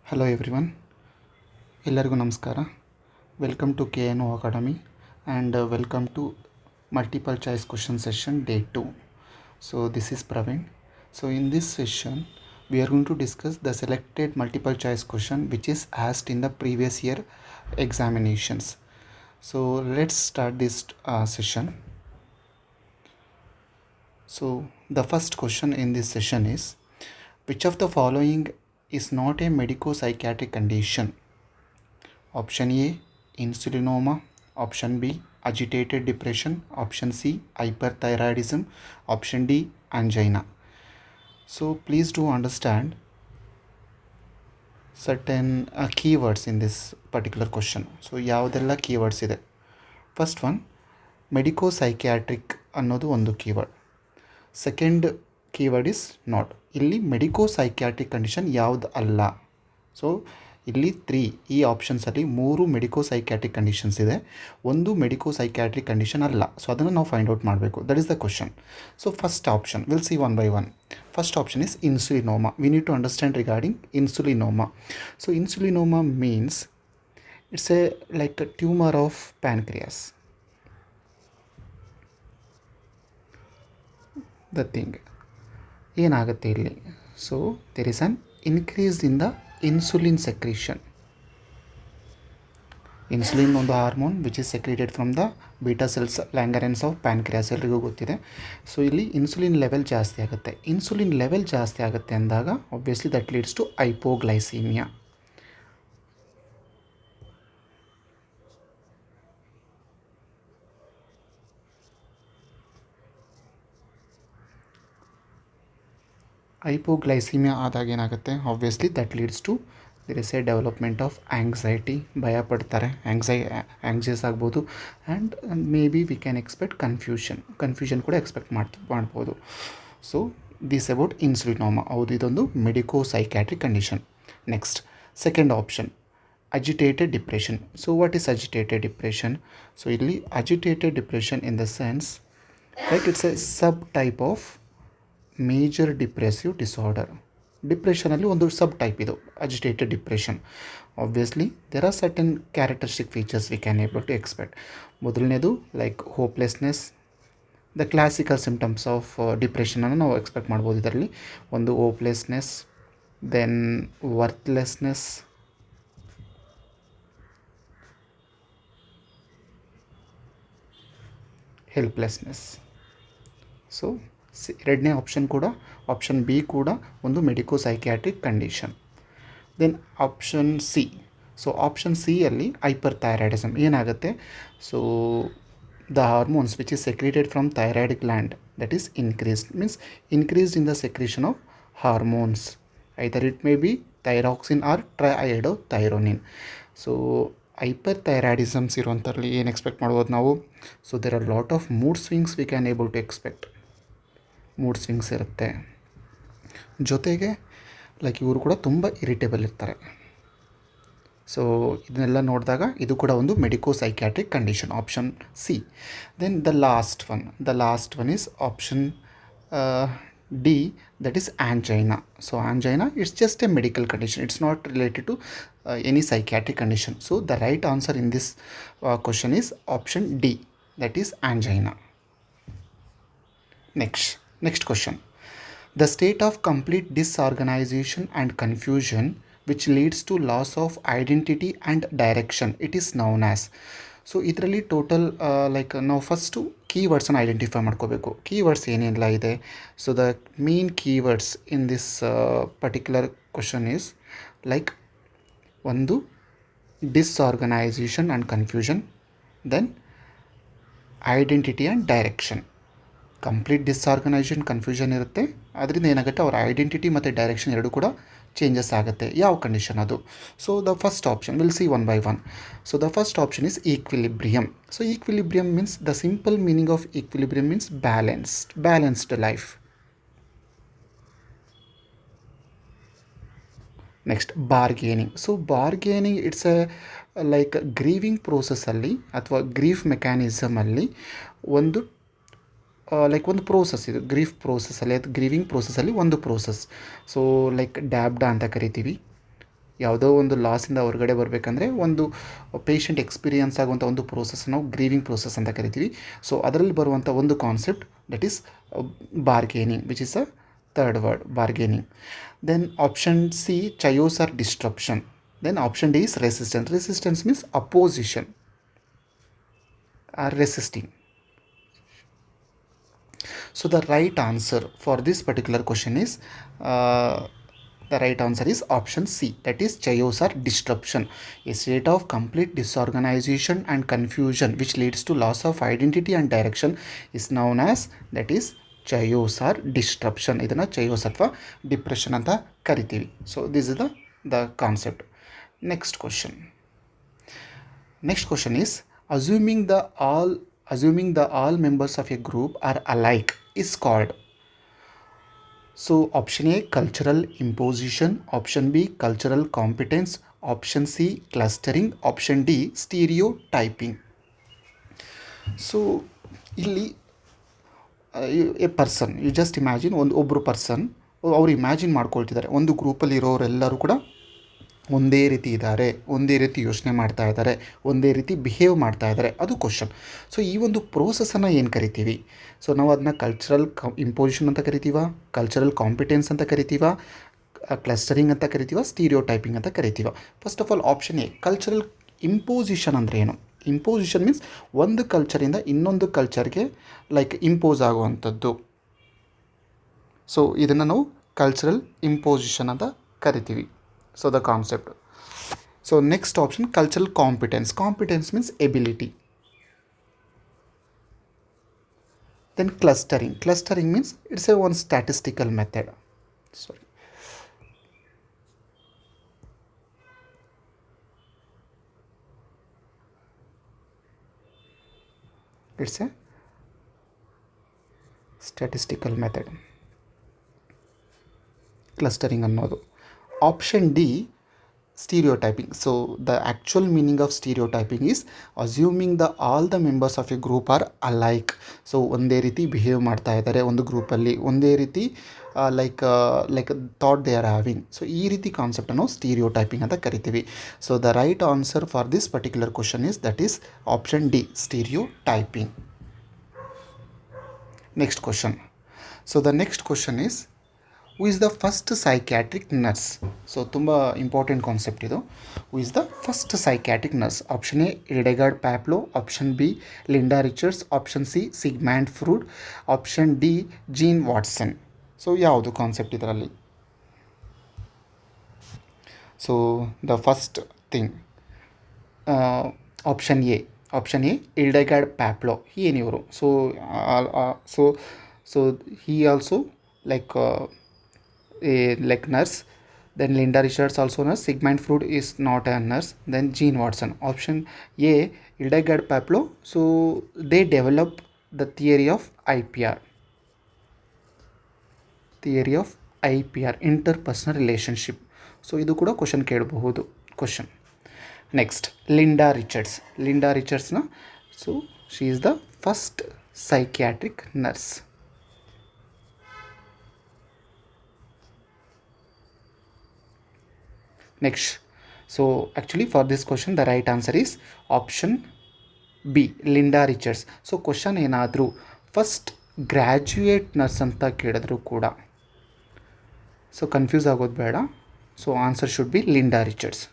Hello everyone, ಎಲ್ಲರಿಗೂ ನಮಸ್ಕಾರ. Welcome to KNO academy and welcome to multiple choice question session day 2. So this is Praveen. So in this session we are going to discuss the selected multiple choice question which is asked in the previous year examinations. So let's start this session. So the first question in this session is, which of the following is not a medico-psychiatric condition? Option A, insulinoma. Option B, agitated depression. Option C, hyperthyroidism. Option D, angina. So please do understand certain keywords in this particular question. So ಯಾವುದೆಲ್ಲ keywords ಇದೆ. First one, medico-psychiatric ಅನ್ನೋದು ಒಂದು keyword. Second keyword is not. ಇಲ್ಲಿ medico-psychiatric condition ಯಾವುದು ಅಲ್ಲ. So ಇಲ್ಲಿ ಈ ಆಪ್ಷನ್ಸಲ್ಲಿ 3 medico-psychiatric conditions ಇದೆ, ಒಂದು ಮೆಡಿಕೋ-ಸೈಕ್ಯಾಟ್ರಿಕ್ ಕಂಡೀಷನ್ ಅಲ್ಲ. ಸೊ ಅದನ್ನು ನಾವು ಫೈಂಡ್ ಔಟ್ ಮಾಡಬೇಕು. That is the question. So first option will see one by one. First option is insulinoma. We need to understand regarding insulinoma. So insulinoma means it's a like tumour of pancreas. The thing ಏನಾಗುತ್ತೆ ಇಲ್ಲಿ, so there is an increase in the insulin secretion. Insulin ಒಂದು hormone which is secreted from the beta cells Langerhans of pancreas, ಎಲ್ರಿಗೂ ಗೊತ್ತಿದೆ. So ಇಲ್ಲಿ insulin level ಜಾಸ್ತಿ ಆಗುತ್ತೆ. Insulin level ಜಾಸ್ತಿ ಆಗುತ್ತೆ ಅಂದಾಗ obviously that leads to hypoglycaemia. Hypoglycaemia ಆದಾಗ ಏನಾಗುತ್ತೆ, obviously that leads to there is a development of anxiety. ಭಯ ಪಡ್ತಾರೆ, ಆ್ಯಂಗ್ಸಿಯಸ್ ಆಗ್ಬೋದು. And maybe we can expect confusion ಕೂಡ ಎಕ್ಸ್ಪೆಕ್ಟ್ ಮಾಡ್ಬೋದು. So this about insulinoma. ಹೌದು, ಇದೊಂದು medico-psychiatric condition. Next second option, agitated depression. So what is agitated depression? So ಇಲ್ಲಿ agitated depression in the sense like it's a subtype of major depressive disorder. ಡಿಪ್ರೆಷನಲ್ಲಿ ಒಂದು subtype ಇದು agitated depression. Obviously there are certain characteristic features we can able to expect. ಮೊದಲನೇದು like hopelessness. The classical symptoms of ಡಿಪ್ರೆಷನನ್ನು ನಾವು expect ಮಾಡ್ಬೋದು. ಇದರಲ್ಲಿ ಒಂದು hopelessness, then worthlessness, helplessness. So ಎರಡನೇ option ಕೂಡ, ಆಪ್ಷನ್ ಬಿ ಕೂಡ ಒಂದು medico-psychiatric condition. Then option C. So option ಸಿಯಲ್ಲಿ ಹೈಪರ್ಥೈರಾಯ್ಡಿಸಮ್ ಏನಾಗುತ್ತೆ, so the hormones which is secreted from thyroid gland that is increased in the secretion of hormones. Either it may be thyroxine or triiodothyronine. So hyperthyroidisms ಇರುವಂಥರಲ್ಲಿ ಏನು expect ಮಾಡ್ಬೋದು ನಾವು? So there are lot of mood swings we can able to expect. Mood swings ಇರುತ್ತೆ, ಜೊತೆಗೆ like ಇವರು ಕೂಡ ತುಂಬ irritable ಇರ್ತಾರೆ. ಸೊ ಇದನ್ನೆಲ್ಲ ನೋಡಿದಾಗ ಇದು ಕೂಡ ಒಂದು medico-psychiatric condition, option C. Then the last one is option D, that is angina. So angina it's just a medical condition, it's not related to any psychiatric condition. So the right answer in this question is option D, that is angina. Next question. The state of complete disorganization and confusion which leads to loss of identity and direction, it is known as. So ಇದರಲ್ಲಿ total like ನಾವು first ಕೀವರ್ಡ್ಸನ್ನು identify ಮಾಡ್ಕೋಬೇಕು. Keywords ಏನೆಲ್ಲ ಇದೆ? So the main keywords in this particular question is like ಒಂದು disorganisation and confusion, then identity and direction. Complete disorganisation, confusion ಇರುತ್ತೆ, ಅದರಿಂದ ಏನಾಗುತ್ತೆ ಅವರ ಐಡೆಂಟಿಟಿ ಮತ್ತು ಡೈರೆಕ್ಷನ್ ಎರಡೂ ಕೂಡ ಚೇಂಜಸ್ ಆಗುತ್ತೆ. ಯಾವ ಕಂಡೀಷನ್ ಅದು? So the first option will see one by one. So the first option is equilibrium. So equilibrium means, the simple meaning of equilibrium means balanced life. Next bargaining. So bargaining it's a like grieving ಪ್ರೋಸೆಸ್ಸಲ್ಲಿ ಅಥವಾ grief ಮೆಕ್ಯಾನಿಸಮಲ್ಲಿ ಒಂದು like ಒಂದು process ಇದು grieving ಪ್ರೋಸೆಸ್ಸಲ್ಲಿ ಒಂದು process. So like ಡ್ಯಾಬ್ಡಾ ಅಂತ ಕರಿತೀವಿ. ಯಾವುದೋ ಒಂದು ಲಾಸಿಂದ ಹೊರಗಡೆ ಬರಬೇಕಂದ್ರೆ ಒಂದು ಪೇಷಂಟ್ ಎಕ್ಸ್ಪೀರಿಯನ್ಸ್ ಆಗುವಂಥ ಒಂದು ಪ್ರೋಸೆಸ್ ನಾವು ಗ್ರೀವಿಂಗ್ ಪ್ರೋಸೆಸ್ ಅಂತ ಕರಿತೀವಿ. ಸೊ ಅದರಲ್ಲಿ ಬರುವಂಥ ಒಂದು concept that is bargaining, which is a third word, bargaining. Then option C chaos or disruption. Then option D is resistance. Resistance means opposition or resisting. So the right answer for this particular question is the right answer is option C, that is chaos or disruption, a state of complete disorganization and confusion which leads to loss of identity and direction is known as, that is chaos or disruption. ಇದನ್ನು chaos ಅಥವಾ depression ಅಂತ ಕರಿತೀವಿ. So this is the concept. Next question is assuming the all members of a group are alike is called. So option A cultural imposition, option B cultural competence, option C clustering, option D stereotyping. So ಇಲ್ಲಿ a person, you just imagine, ಒಬ್ಬರು person ಅವರು imagine ಮಾಡ್ಕೊಳ್ತಿದ್ದಾರೆ ಒಂದು ಗ್ರೂಪಲ್ಲಿ ಇರೋರೆಲ್ಲರೂ ಕೂಡ ಒಂದೇ ರೀತಿ ಇದ್ದಾರೆ, ಒಂದೇ ರೀತಿ ಯೋಚನೆ ಮಾಡ್ತಾ ಇದ್ದಾರೆ, ಒಂದೇ ರೀತಿ ಬಿಹೇವ್ ಮಾಡ್ತಾ ಇದ್ದಾರೆ, ಅದು ಕ್ವಶನ್. ಸೊ ಈ ಒಂದು ಪ್ರೋಸೆಸನ್ನು ಏನು ಕರಿತೀವಿ? ಸೊ ನಾವು ಅದನ್ನ ಕಲ್ಚರಲ್ ಇಂಪೋಸಿಷನ್ ಅಂತ ಕರಿತೀವ, ಕಲ್ಚರಲ್ ಕಾಂಪಿಟೆನ್ಸ್ ಅಂತ ಕರಿತೀವ, ಕ್ಲಸ್ಟರಿಂಗ್ ಅಂತ ಕರಿತೀವ, ಸ್ಟೀರಿಯೋಟೈಪಿಂಗ್ ಅಂತ ಕರಿತೀವ. First of all option A cultural imposition ಅಂದರೆ ಏನು? ಇಂಪೋಸಿಷನ್ ಮೀನ್ಸ್ ಒಂದು ಕಲ್ಚರಿಂದ ಇನ್ನೊಂದು ಕಲ್ಚರ್ಗೆ ಲೈಕ್ ಇಂಪೋಸ್ ಆಗುವಂಥದ್ದು. ಸೊ ಇದನ್ನು ನಾವು ಕಲ್ಚರಲ್ ಇಂಪೋಸಿಷನ್ ಅಂತ ಕರಿತೀವಿ. So the concept. So next option cultural competence. Competence means ability. Then clustering. Clustering means it's a one statistical method. Sorry. It's a statistical method. Clustering ಅನ್ನೋದು. Option D stereotyping. So the actual meaning of stereotyping is assuming all the members of a group are alike. So ಒಂದೇ ರೀತಿ behave ಮಾಡ್ತಾ ಇದ್ದಾರೆ ಒಂದು ಗ್ರೂಪಲ್ಲಿ, ಒಂದೇ ರೀತಿ like thought they are having. So ಈ ರೀತಿ ಕಾನ್ಸೆಪ್ಟನ್ನು ಸ್ಟೀರಿಯೋಟೈಪಿಂಗ್ ಅಂತ ಕರಿತೀವಿ. So the right answer for this particular question is that is option D, stereotyping. Next question. So the next question is who is the first psychiatric nurse? So ತುಂಬ important concept ಇದು. who is the first psychiatric nurse? Option A Hildegard Peplau, option B Linda Richards, option C Sigmund Freud, option D Jean Watson. So ಯಾವುದು concept ಇದರಲ್ಲಿ? So the first thing option A Hildegard Peplau. ಏನಿವರು? So he also like nurse. Then Linda Richards also nurse. Sigmund Freud is not a nurse. Then Jean Watson. Option A Hildegard Pablo. So they developed the theory of IPR, interpersonal relationship. So idu kuda question kelಬಹುdu. Question next, Linda Richards na, so she is the first psychiatric nurse. Next, so actually for this question the right answer is option B, Linda Richards. So question ಏನಾದರೂ first graduate nurse ಅಂತ ಕೇಳಿದ್ರು ಕೂಡ so confuse ಆಗೋದು ಬೇಡ. So answer should be Linda Richards.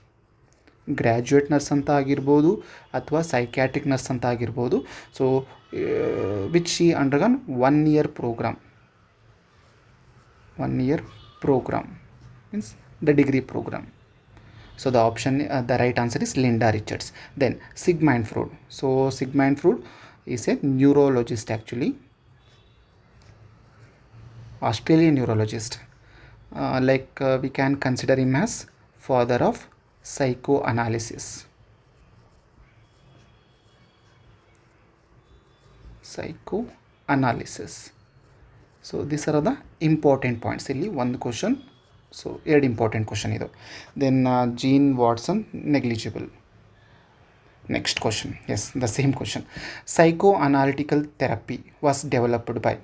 Graduate nurse ಅಂತ ಆಗಿರ್ಬೋದು ಅಥವಾ psychiatric nurse ಅಂತ ಆಗಿರ್ಬೋದು. So which she undergone 1 year program. 1 year program means the degree program. So the option, the right answer is Linda Richards. Then Sigmund Freud. So Sigmund Freud is a neurologist actually, Australian neurologist. We can consider him as father of psychoanalysis. So these are the important points. ಇಲ್ಲಿ ಒಂದು question, so ಎರಡು important question ಇದು. Then Jean Watson negligible. Next question, yes the same question. Psycho analytical therapy was developed by.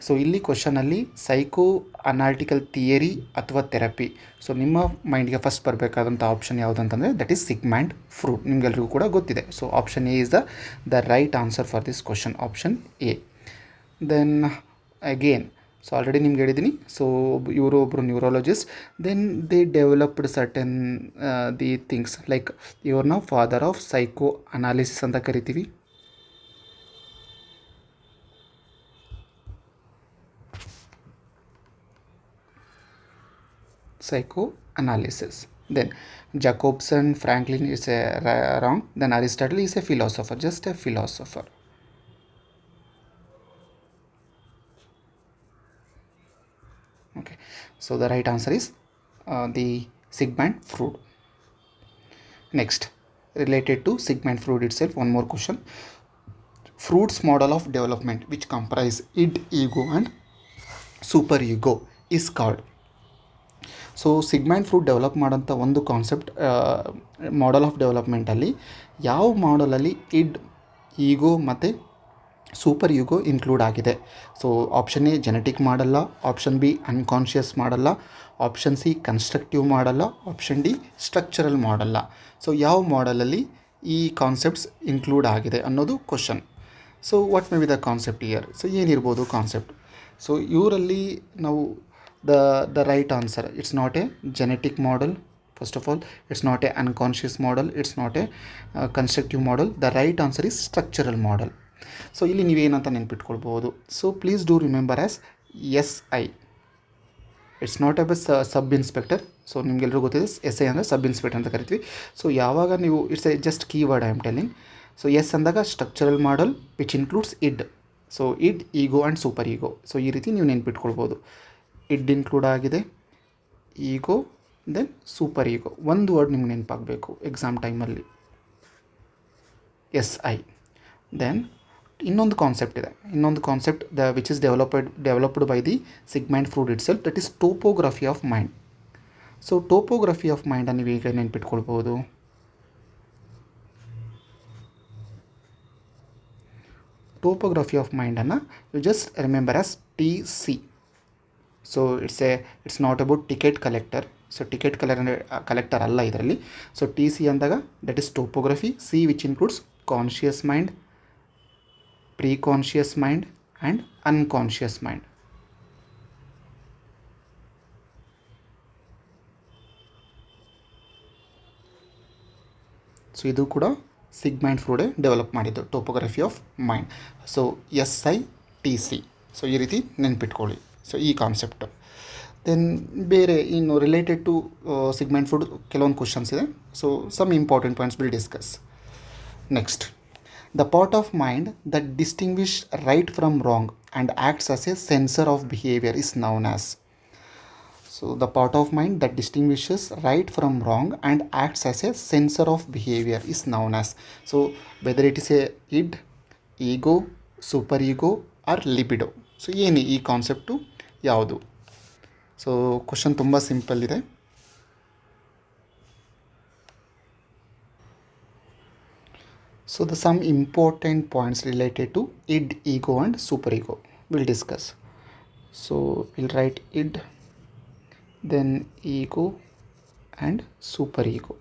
So ಇಲ್ಲಿ ಕ್ವಶನಲ್ಲಿ psycho analytical theory ಅಥವಾ therapy. So ನಿಮ್ಮ ಮೈಂಡ್ಗೆ first ಬರಬೇಕಾದಂಥ option ಯಾವುದು ಅಂತಂದರೆ ದಟ್ ಈಸ್ ಸಿಗ್ಮ್ಯಾಂಡ್ ಫ್ರೂಡ್. ನಿಮಗೆಲ್ರಿಗೂ ಕೂಡ ಗೊತ್ತಿದೆ. So option A is the right answer for this question, option A. Then again, so already ನಿಮ್ಗೆ ಹೇಳಿದ್ದೀನಿ. ಸೊ ಇವರು ಒಬ್ಬರು neurologist. Then they developed certain the things like ಇವ್ರನ್ನ ಫಾದರ್ ಆಫ್ ಸೈಕೋ ಅನಾಲಿಸಿಸ್ ಅಂತ ಕರಿತೀವಿ. Psychoanalysis. Then Jacobson, Franklin is a wrong. Then Aristotle is a philosopher, just a philosopher. Okay, so the right answer is the Sigmund Freud. Next, related to Sigmund Freud itself, one more question. Freud's model of development, which comprise id, ego and superego, is called. So Sigmund Freud develop ಮಾಡೋಂಥ ಒಂದು concept model of ಡೆವಲಪ್ಮೆಂಟಲ್ಲಿ ಯಾವ ಮಾಡಲಲ್ಲಿ id, ego ಮತ್ತು super ego include ಆಗಿದೆ? So option A genetic ಮಾಡಲ್ಲ, option B unconscious ಮಾಡಲ್ಲ, option C constructive ಮಾಡಲ್ಲ, option D structural ಮಾಡಲ್ಲ. So ಯಾವ ಮಾಡಲಲ್ಲಿ ಈ ಕಾನ್ಸೆಪ್ಟ್ಸ್ ಇನ್ಕ್ಲೂಡ್ ಆಗಿದೆ ಅನ್ನೋದು question. So what may be the concept here? So ಏನಿರ್ಬೋದು ಕಾನ್ಸೆಪ್ಟ್? ಸೊ ಇವರಲ್ಲಿ ನಾವು the right answer, it's not a genetic model. First of all, it's not a unconscious model, it's not a constructive model. The right answer is structural model. So ಇಲ್ಲಿ ನೀವೇನಂತ ನೆನ್ಪಿಟ್ಕೊಳ್ಬೋದು? So please do remember as SI. It's not a sub inspector. So ನಿಮಗೆಲ್ಲರೂ ಗೊತ್ತಿದೆ SI ಅಂದರೆ sub inspector ಅಂತ ಕರಿತೀವಿ. So ಯಾವಾಗ ನೀವು it's a just keyword I am telling. So S ಅಂದಾಗ structural model which includes id. So id, ego and super ego. So ಈ ರೀತಿ ನೀವು ನೆನ್ಪಿಟ್ಕೊಳ್ಬೋದು. ಇಡ್ ಇನ್ಕ್ಲೂಡ್ ಆಗಿದೆ, ಈಗೋ, ದೆನ್ ಸೂಪರ್ ಈಗೋ. ಒಂದು ವರ್ಡ್ ನಿಮ್ಗೆ ನೆನಪಾಗಬೇಕು ಎಕ್ಸಾಮ್ ಟೈಮಲ್ಲಿ, SI. ದೆನ್ ಇನ್ನೊಂದು ಕಾನ್ಸೆಪ್ಟ್ ಇದೆ, ಇನ್ನೊಂದು concept which is developed by the ಸಿಗ್ಮ್ಯಾಂಡ್ ಫ್ರೂಡ್ it self, that is topography of mind. So topography of ಮೈಂಡನ್ನು ನೀವು ಈಗ ನೆನ್ಪಿಟ್ಕೊಳ್ಬೋದು. Topography of ಮೈಂಡನ್ನು you just remember as TC. So it's not about ticket collector. So ticket collector ಅಲ್ಲ ಇದರಲ್ಲಿ. So TC ಅಂದಾಗ that is topography. C which includes conscious mind, pre conscious mind and unconscious mind. So ಇದು ಕೂಡ ಸಿಗ್ಮ್ಯಾಂಡ್ ಫ್ರೂಡೆ develop ಮಾಡಿದ್ದು, topography of mind. So SI TC. So ಈ ರೀತಿ ನೆನ್ಪಿಟ್ಕೊಳ್ಳಿ. So ಈ ಕಾನ್ಸೆಪ್ಟು. ದೆನ್ ಬೇರೆ ಇನ್ನು ರಿಲೇಟೆಡ್ ಟು ಸಿಗ್ಮ್ಯಾಂಡ್ ಫ್ರೂಡ್ ಕೆಲವೊಂದು ಕ್ವಶನ್ಸ್ ಇದೆ. So some important points will discuss. Next, the part of mind that distinguish right from wrong and acts as a censor of behaviour is known as. So the part of mind that distinguishes right from wrong and acts as a censor of behaviour is known as. So whether it is a id, ego, super ego or libido. So ಏನು ಈ concept ಯಾವುದು? So question ತುಂಬ simple ಇದೆ. So the some important points related to id, ego and super ego will discuss. So will write id, then ego and super ego.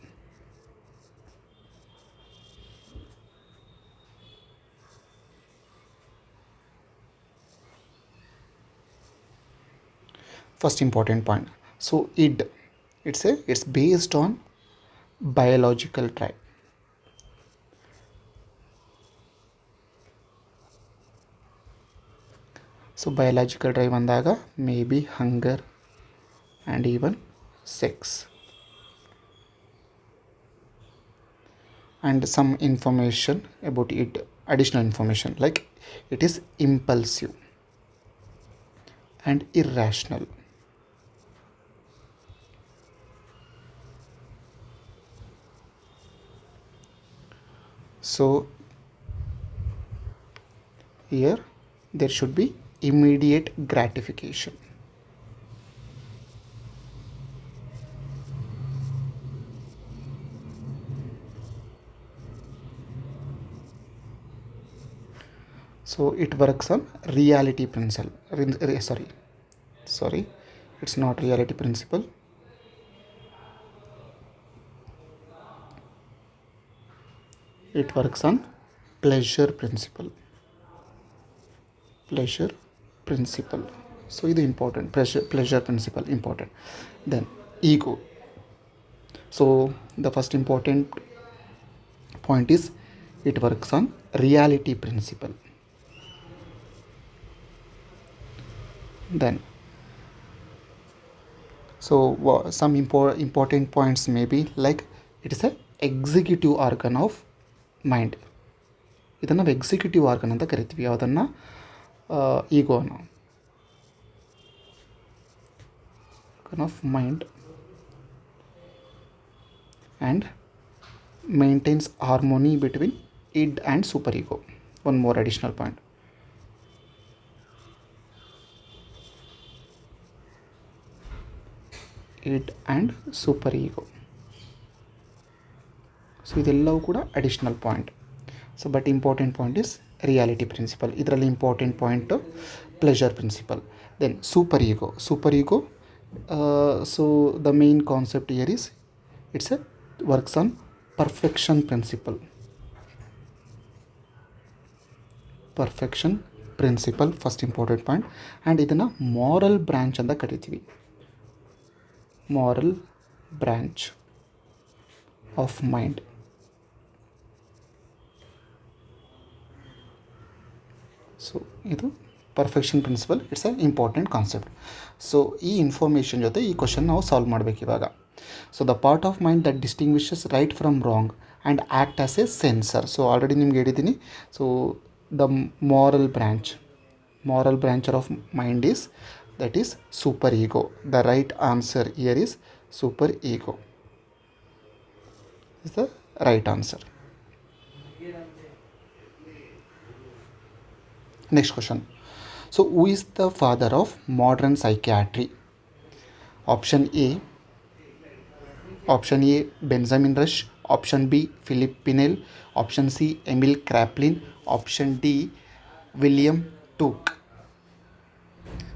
First important point. So id, it's based on biological drive. So biological drive andaga maybe hunger and even sex, and some information about it, additional information like it is impulsive and irrational. So here there should be immediate gratification. So it works on reality principle. Sorry, it's not reality principle. It works on pleasure principle. Pleasure principle. So ಇದು important. Pleasure principle important. Then ego. So the first important point is it works on reality principle. Then so some important points may be like it is a executive organ of mind. ಇದನ್ನು ನಾವು executive organ ಅಂತ ಕರಿತೀವಿ. ಯಾವುದನ್ನು? ಈಗೋನ organ of mind and maintains harmony between id and super ego. One more additional point. Id and super ego. So ಇದೆಲ್ಲವೂ ಕೂಡ additional point. So but important point is reality principle. ಇದರಲ್ಲಿ important point pleasure principle. Then super ego. So the main concept here is it's a works on perfection principle. First important point. And ಇದನ್ನು moral branch ಅಂತ ಕರಿತೀವಿ. Moral branch of mind. So ಇದು perfection principle. It's a important concept. So ಈ information ಜೊತೆ ಈ question ನಾವು solve ಮಾಡಬೇಕು ಇವಾಗ. So the part of mind that distinguishes right from wrong and act as a censor. So already ನಿಮ್ಗೆ ಹೇಳಿದ್ದೀನಿ. So the moral branch of mind is that is super ego. The right answer here is super ego is the right answer. Next question. So who is the father of modern psychiatry? Option A Benjamin Rush. Option B Philip Pinel. Option C Emil Kraepelin. Option D William Tuke.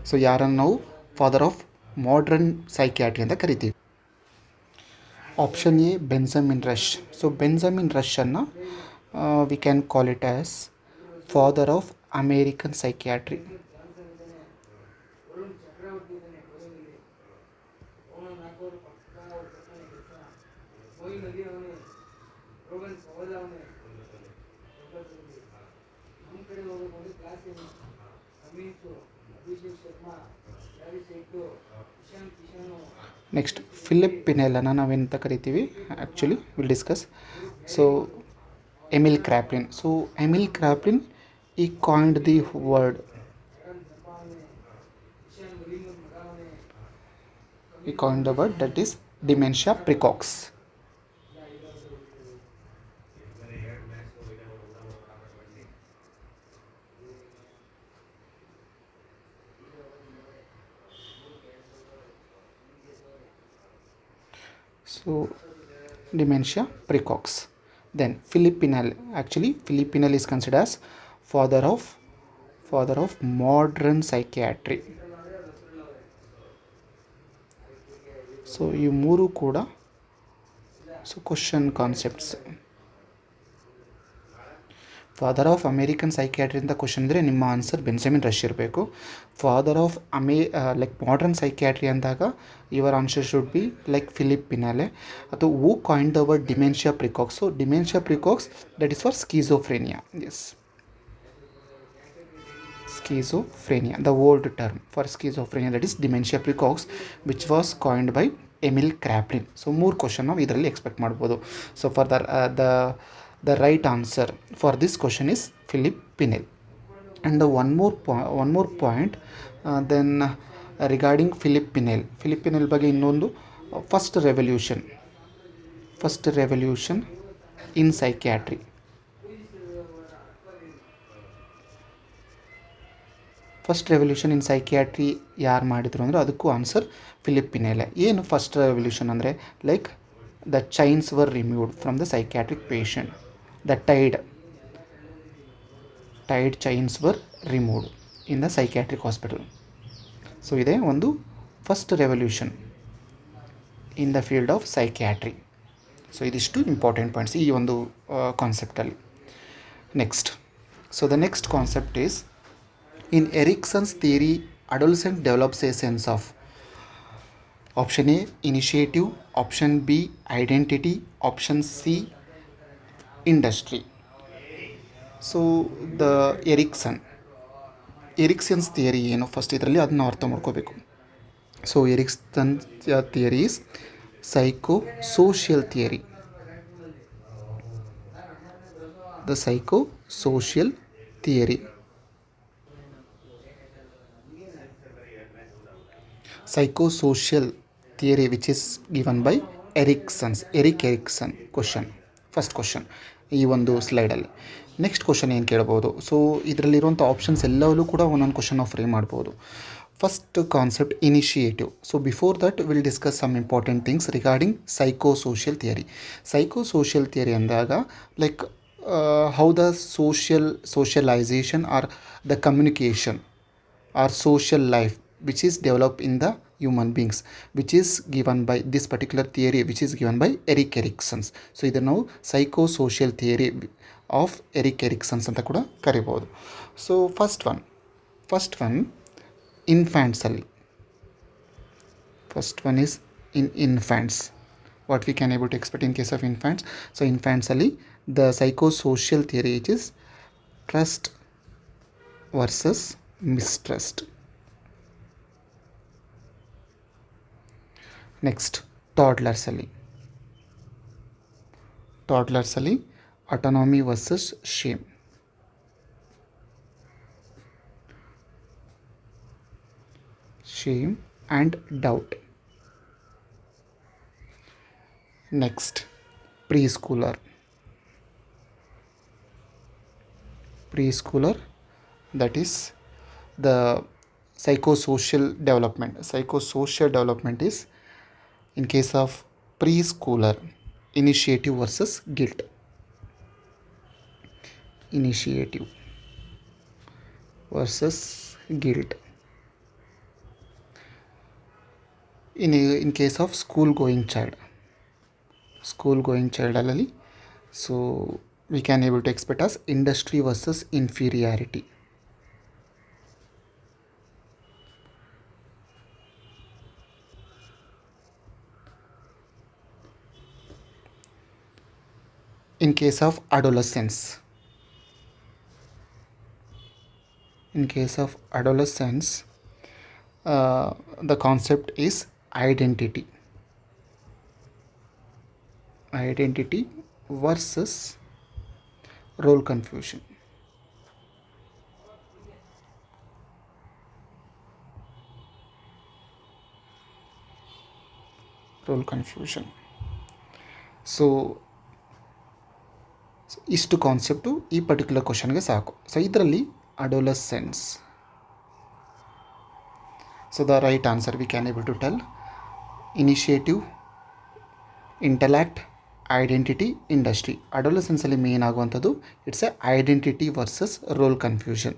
So ಯಾರನ್ನು ನಾವು father of modern psychiatry ಅಂತ ಕರಿತೀವಿ? Option A Benjamin Rush. So Benjamin ರಶನ್ನು we can call it as father of American psychiatry. Next Philip ಪಿನೆಲನ್ನು ನಾವೆಂತ ಕರಿತೀವಿ? Actually will discuss. So Emil Kraepelin. So Emil Kraepelin ಈ coined the word. He coined the word that is dementia precox. So dementia precox. Then Philip Pinel. Actually Philip Pinel is considered as father of modern psychiatry. So ಈ ಮೂರು ಕೂಡ so question concepts. Father of American psychiatry ಅಂತ question ಇದ್ದರೆ ನಿಮ್ಮ answer Benjamin Rush ಇರಬೇಕು. Father of like modern psychiatry ಅಂದಾಗ your answer should be like Philip Pinel. ಅಥವಾ who coined the word dementia praecox. So dementia praecox that is for schizophrenia. Yes, schizophrenia, the old term for schizophrenia, that is dementia precox, which was coined by Emil Kraepelin. So ಮೂರು question ನಾವು ಇದರಲ್ಲಿ expect ಮಾಡ್ಬೋದು. So for the right answer for this question is Philip Pinel. And one more point then regarding Philip Pinel ಬಗ್ಗೆ ಇನ್ನೊಂದು first revolution in psychiatry. First revolution in psychiatry ಯಾರು ಮಾಡಿದ್ರು ಅಂದರೆ ಅದಕ್ಕೂ ಆನ್ಸರ್ ಫಿಲಿಪ್ ಪಿನೆಲೆ. ಏನು first revolution ಅಂದರೆ like the chains were removed from the psychiatric patient, the tied tied chains were removed in the psychiatric hospital. So ಇದೇ ಒಂದು first revolution in the field of psychiatry. So ಇದಿಷ್ಟು important points ಈ ಒಂದು ಕಾನ್ಸೆಪ್ಟಲ್ಲಿ. Next, so the next concept is in Erikson's theory adolescent develops a sense of option A initiative, option B identity, option C industry. So the Erikson's theory ಏನು first ಇದರಲ್ಲಿ ಅದನ್ನ ಅರ್ಥ ಮಾಡ್ಕೋಬೇಕು. So Erikson theory is psycho social theory. The psycho social theory. Psychosocial theory which is given by Erik Erikson. First question ಈ ಒಂದು ಸ್ಲೈಡಲ್ಲಿ. Next question ಏನು ಕೇಳ್ಬೋದು? So ಇದರಲ್ಲಿರುವಂಥ options ಎಲ್ಲವೂ ಕೂಡ ಒಂದೊಂದು ಕ್ವಶನ್ ನಾವು ಫ್ರೇಮ್ ಮಾಡ್ಬೋದು. First concept initiative. So before that will discuss some important things regarding psychosocial theory. Psychosocial theory ಅಂದಾಗ like how the socialization or the communication or social life which is developed in the human beings, which is given by this particular theory, which is given by Erik Erikson. So ಇದನ್ನು ನಾವು psychosocial theory of Erik Erikson's ಅಂತ ಕೂಡ ಕರಿಬೋದು. So first one ಇನ್ಫ್ಯಾಂಟ್ಸಲ್ಲಿ. First one is in infants. What we can able to expect in case of infants? So ಇನ್ಫ್ಯಾಂಟ್ಸಲ್ಲಿ the psychosocial theory it is trust versus mistrust. Next ಟಾಡ್ಲರ್ಸಲ್ಲಿ autonomy versus shame. And doubt. Next preschooler. That is the psychosocial development is in case of preschooler initiative versus guilt. In case of school going child alali, so we can able to expect as industry versus inferiority. In case of adolescence, the concept is identity versus role confusion. So ಇಷ್ಟು concept ಈ particular ಕ್ವಶನ್ಗೆ ಸಾಕು. So ಇದರಲ್ಲಿ adolescence. So the right answer we can able to tell initiative, intellect, identity, industry. ಅಡೋಲಸೆನ್ಸಲ್ಲಿ main ಆಗುವಂಥದ್ದು it's a identity versus role confusion.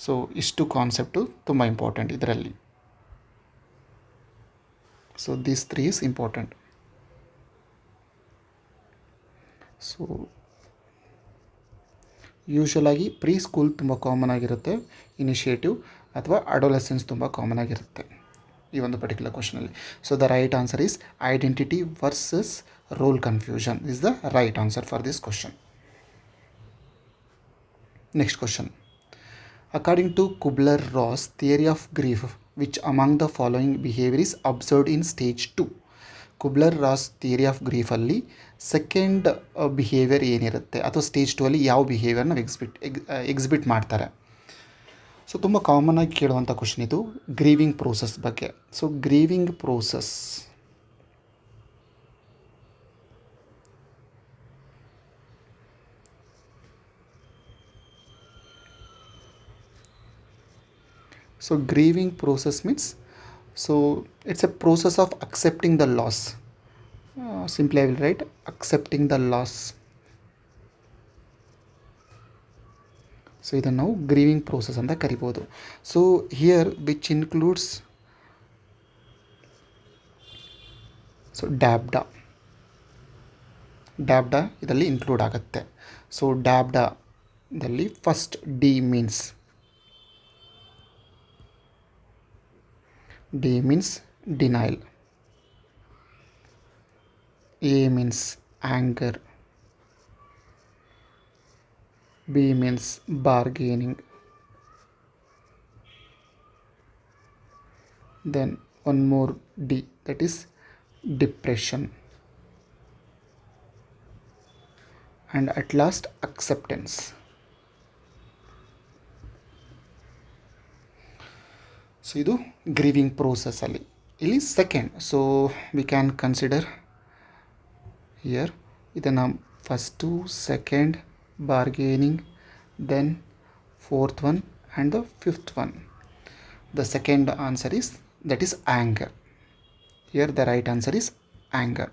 So ಇಷ್ಟು concept ತುಂಬ important ಇದರಲ್ಲಿ. So this 3 is important. So ಯೂಶ್ವಲಾಗಿ preschool ತುಂಬ common ಆಗಿರುತ್ತೆ, initiative ಅಥವಾ adolescence ತುಂಬ ಕಾಮನ್ ಆಗಿರುತ್ತೆ ಈ ಒಂದು ಪರ್ಟಿಕ್ಯುಲರ್ ಕ್ವಶನಲ್ಲಿ. So the right answer is identity versus role confusion is the right answer for this question. Next question. According to Kubler-Ross theory of grief, which among the following behavior is observed in stage 2? Kubler Ross theory of ಗ್ರೀಫಲ್ಲಿ second behaviour ಏನಿರುತ್ತೆ ಅಥವಾ stage 2 ಅಲ್ಲಿ ಯಾವ ಬಿಹೇವಿಯರ್ನ exhibit ಮಾಡ್ತಾರೆ? So ತುಂಬ ಕಾಮನ್ನಾಗಿ ಕೇಳುವಂಥ question ಇದು grieving process ಬಗ್ಗೆ. So grieving process means so it's a process of accepting the loss. Simply I will write accepting the loss. So ಇದನ್ನು ನಾವು ಗ್ರೀವಿಂಗ್ ಪ್ರೋಸೆಸ್ ಅಂತ ಕರಿಬೋದು. So here which includes so DABDA ಇದರಲ್ಲಿ include ಆಗುತ್ತೆ. ಸೊ ಡ್ಯಾಬ್ಡಾದಲ್ಲಿ first D means denial, A means anger, B means bargaining. Then one more D, that is depression. And at last acceptance. So idu grieving process alli illi second. So we can consider here idanna first to second bargaining, then fourth one and the fifth one. The second answer is that is anger. Here the right answer is anger.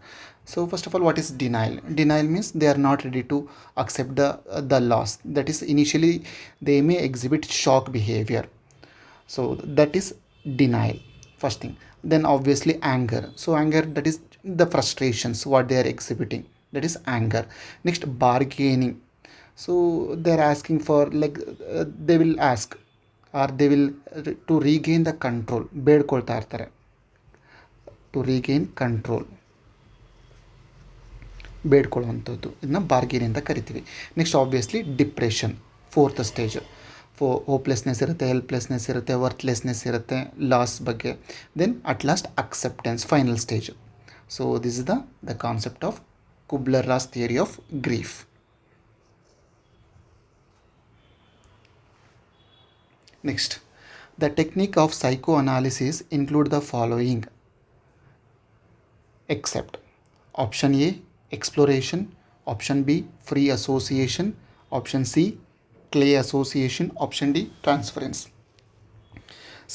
So first of all, what is denial? Denial means they are not ready to accept the loss. That is initially they may exhibit shock behavior. So that is denial, first thing. Then obviously anger. So anger, that is the frustrations what they are exhibiting, that is anger. Next, bargaining. So they are asking for like they will ask or they will to regain the control, ಬೇಡ್ಕೊಳ್ತಾ ಇರ್ತಾರೆ, to regain control, ಬೇಡ್ಕೊಳ್ಳುವಂಥದ್ದು, ಇದನ್ನ bargain ಅಂತ ಕರಿತೀವಿ. Next obviously depression, fourth stage. Hopelessness ಇರುತ್ತೆ, helplessness ಇರುತ್ತೆ, worthlessness ಇರುತ್ತೆ, loss ಬಗ್ಗೆ. Then at last acceptance, final stage. So this is the concept of Kubler Ross theory of grief. Next, the technique of psychoanalysis include the following except option A exploration, option B free association, option C clay association, option D transference.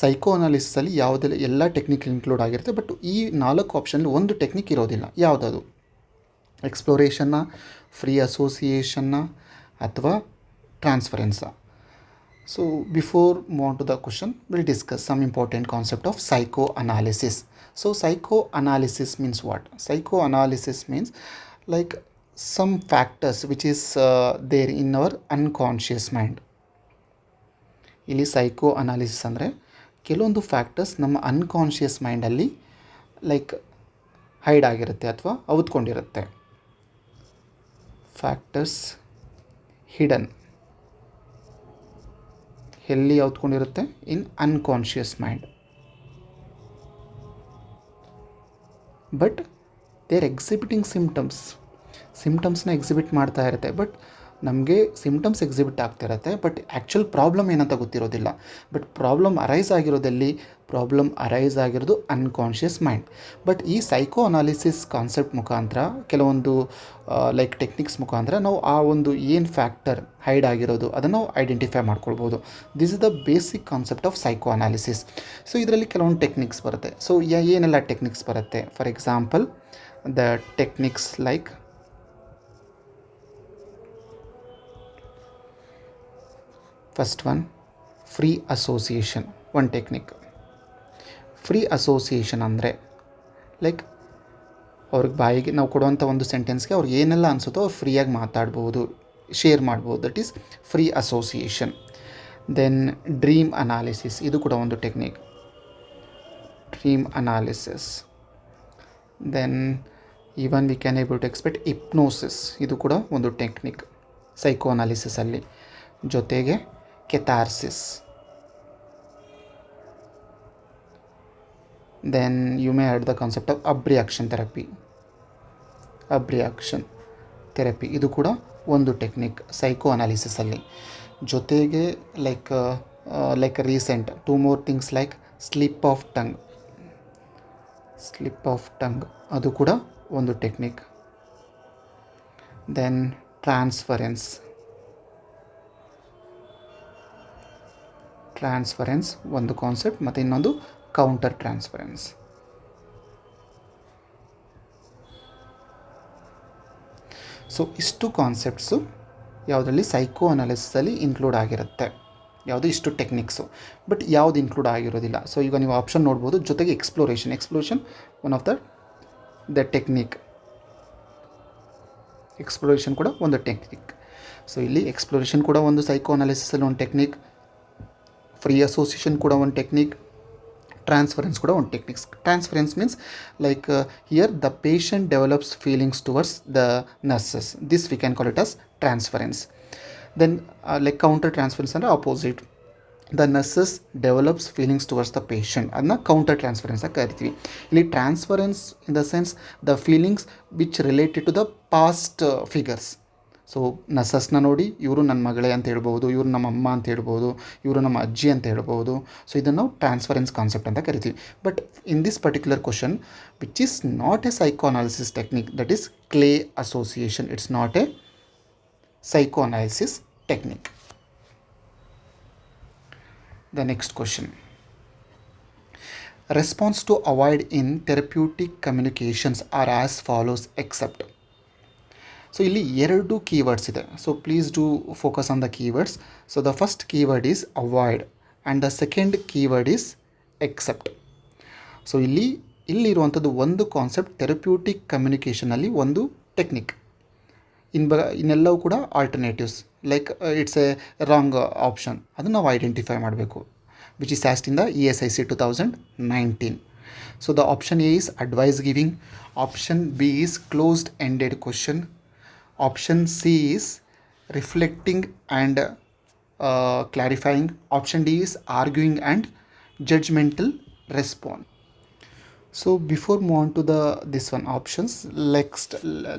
Psycho ಅನಾಲಿಸಿಸಲ್ಲಿ ಯಾವುದೆಲ್ಲ ಎಲ್ಲ technique include ಆಗಿರುತ್ತೆ, but ಈ 4 ಆಪ್ಷನಲ್ಲಿ ಒಂದು technique ಇರೋದಿಲ್ಲ. ಯಾವುದದು? ಎಕ್ಸ್ಪ್ಲೋರೇಷನ್ನ, free ಅಸೋಸಿಯೇಷನ್ನ ಅಥವಾ ಟ್ರಾನ್ಸ್ಫರೆನ್ಸಾ? So before move on to the question, we'll discuss some important concept of psychoanalysis. So psychoanalysis means what? Psychoanalysis means like some factors which is there in our unconscious mind. ಇಲ್ಲಿ psycho analysis ಅಂದರೆ ಕೆಲವೊಂದು factors ನಮ್ಮ unconscious ಮೈಂಡಲ್ಲಿ like hide ಆಗಿರುತ್ತೆ ಅಥವಾ ಅವತ್ಕೊಂಡಿರುತ್ತೆ. Factors hidden, ಎಲ್ಲಿ ಯಾವ್ದ್ಕೊಂಡಿರುತ್ತೆ? In unconscious mind. But they are exhibiting ಸಿಮ್ಟಮ್ಸ್ನ ಎಕ್ಸಿಬಿಟ್ ಮಾಡ್ತಾ ಇರುತ್ತೆ. ಬಟ್ ನಮಗೆ ಸಿಮ್ಟಮ್ಸ್ ಎಕ್ಸಿಬಿಟ್ ಆಗ್ತಿರುತ್ತೆ, ಬಟ್ ಆ್ಯಕ್ಚುಲ್ ಪ್ರಾಬ್ಲಮ್ ಏನಂತ ಗೊತ್ತಿರೋದಿಲ್ಲ. ಬಟ್ ಪ್ರಾಬ್ಲಮ್ ಅರೈಸ್ ಆಗಿರೋದು ಅನ್ಕಾನ್ಷಿಯಸ್ ಮೈಂಡ್. ಬಟ್ ಈ ಸೈಕೋ ಅನಾಲಿಸಿಸ್ ಕಾನ್ಸೆಪ್ಟ್ ಮುಖಾಂತರ, ಕೆಲವೊಂದು ಲೈಕ್ ಟೆಕ್ನಿಕ್ಸ್ ಮುಖಾಂತರ ನಾವು ಆ ಒಂದು ಏನು ಫ್ಯಾಕ್ಟರ್ ಹೈಡ್ ಆಗಿರೋದು ಅದನ್ನು ನಾವು ಐಡೆಂಟಿಫೈ ಮಾಡ್ಕೊಳ್ಬೋದು. This is the basic concept of psycho analysis. So ಇದರಲ್ಲಿ ಕೆಲವೊಂದು ಟೆಕ್ನಿಕ್ಸ್ ಬರುತ್ತೆ. ಸೊ ಏನೆಲ್ಲ ಟೆಕ್ನಿಕ್ಸ್ ಬರುತ್ತೆ? For example, the techniques like first one, free association. One technique free association ಅಂದರೆ ಲೈಕ್ ಅವ್ರಿಗೆ ಬಾಯಿಗೆ ನಾವು ಕೊಡುವಂಥ ಒಂದು ಸೆಂಟೆನ್ಸ್ಗೆ ಅವ್ರಿಗೆ ಏನೆಲ್ಲ ಅನಿಸುತ್ತೋ ಅವ್ರು ಫ್ರೀಯಾಗಿ ಮಾತಾಡ್ಬೋದು, ಶೇರ್ ಮಾಡ್ಬೋದು. That is free association. Then dream analysis, ಇದು ಕೂಡ ಒಂದು technique, dream analysis. Then even we can able to expect hypnosis, ಇದು ಕೂಡ ಒಂದು ಟೆಕ್ನಿಕ್ ಸೈಕೋ ಅನಾಲಿಸಿಸಲ್ಲಿ. ಜೊತೆಗೆ catharsis. Then you may add the concept of abreaction therapy. ಇದು ಕೂಡ ಒಂದು ಟೆಕ್ನಿಕ್ ಸೈಕೋ ಅನಾಲಿಸಿಸಲ್ಲಿ. ಜೊತೆಗೆ like recent 2 more things like slip of tongue, ಅದು ಕೂಡ ಒಂದು ಟೆಕ್ನಿಕ್. ದೆನ್ ಟ್ರಾನ್ಸ್ಫರೆನ್ಸ್ ಒಂದು ಕಾನ್ಸೆಪ್ಟ್, ಮತ್ತು ಇನ್ನೊಂದು ಕೌಂಟರ್ ಟ್ರಾನ್ಸ್ಫರೆನ್ಸ್. ಸೊ ಇಷ್ಟು ಕಾನ್ಸೆಪ್ಟ್ಸು ಯಾವುದರಲ್ಲಿ ಸೈಕೋ ಅನಾಲಿಸಿಸಲ್ಲಿ ಇನ್ಕ್ಲೂಡ್ ಆಗಿರುತ್ತೆ. ಯಾವುದು ಇಷ್ಟು ಟೆಕ್ನಿಕ್ಸು, ಬಟ್ ಯಾವುದು ಇನ್ಕ್ಲೂಡ್ ಆಗಿರೋದಿಲ್ಲ. ಸೊ ಈಗ ನೀವು ಆಪ್ಷನ್ ನೋಡ್ಬೋದು, ಜೊತೆಗೆ exploration one of the technique. Exploration ಕೂಡ ಒಂದು ಟೆಕ್ನಿಕ್. ಸೊ ಇಲ್ಲಿ ಎಕ್ಸ್ಪ್ಲೋರೇಷನ್ ಕೂಡ ಒಂದು ಸೈಕೋ ಅನಾಲಿಸಿಸಲ್ಲಿ ಒಂದು ಟೆಕ್ನಿಕ್, ಫ್ರೀ ಅಸೋಸಿಯೇಷನ್ ಕೂಡ ಒಂದು ಟೆಕ್ನಿಕ್, ಟ್ರಾನ್ಸ್ಫರೆನ್ಸ್ ಕೂಡ ಒಂದು techniques. Transference means like here the patient develops feelings towards the nurses, this we can call it as transference. Then like countertransference ಅಂದರೆ opposite, the nurses develops feelings towards the patient, ಅದನ್ನ countertransference ಅಂತ ಕರಿತೀವಿ. ಇಲ್ಲಿ transference in the sense the feelings which related to the past figures. So ನರ್ಸಸ್ನ ನೋಡಿ ಇವರು ನನ್ನ ಮಗಳೇ ಅಂತ ಹೇಳ್ಬೋದು, ಇವರು ನಮ್ಮ ಅಮ್ಮ ಅಂತ ಹೇಳ್ಬೋದು, ಇವರು ನಮ್ಮ ಅಜ್ಜಿ ಅಂತ ಹೇಳ್ಬೋದು. ಸೊ ಇದನ್ನು ನಾವು ಟ್ರಾನ್ಸ್ಫರೆನ್ಸ್ ಕಾನ್ಸೆಪ್ಟ್ ಅಂತ ಕರಿತೀವಿ. But in this particular question which is not A psycho analysis technique, that is clay association. It's not A psycho analysis technique. The next question. Response to avoid in therapeutic communications are as follows except. So ಇಲ್ಲಿ ಎರಡು keywords ಇದೆ. So please do focus on the keywords. So the first keyword is avoid and the second keyword is except. So ಇಲ್ಲಿರುವಂಥದ್ದು ಒಂದು concept therapeutic ಕಮ್ಯುನಿಕೇಷನಲ್ಲಿ ಒಂದು technique, ಇನ್ನೆಲ್ಲವೂ ಕೂಡ alternatives. Like it's a wrong option, ಅದನ್ನು ನಾವು ಐಡೆಂಟಿಫೈ ಮಾಡಬೇಕು, which is asked in the ESIC 2019. So the option A is advice giving, option B is closed ended question, option C is reflecting and clarifying, option D is arguing and judgmental response. So before move on to this one options,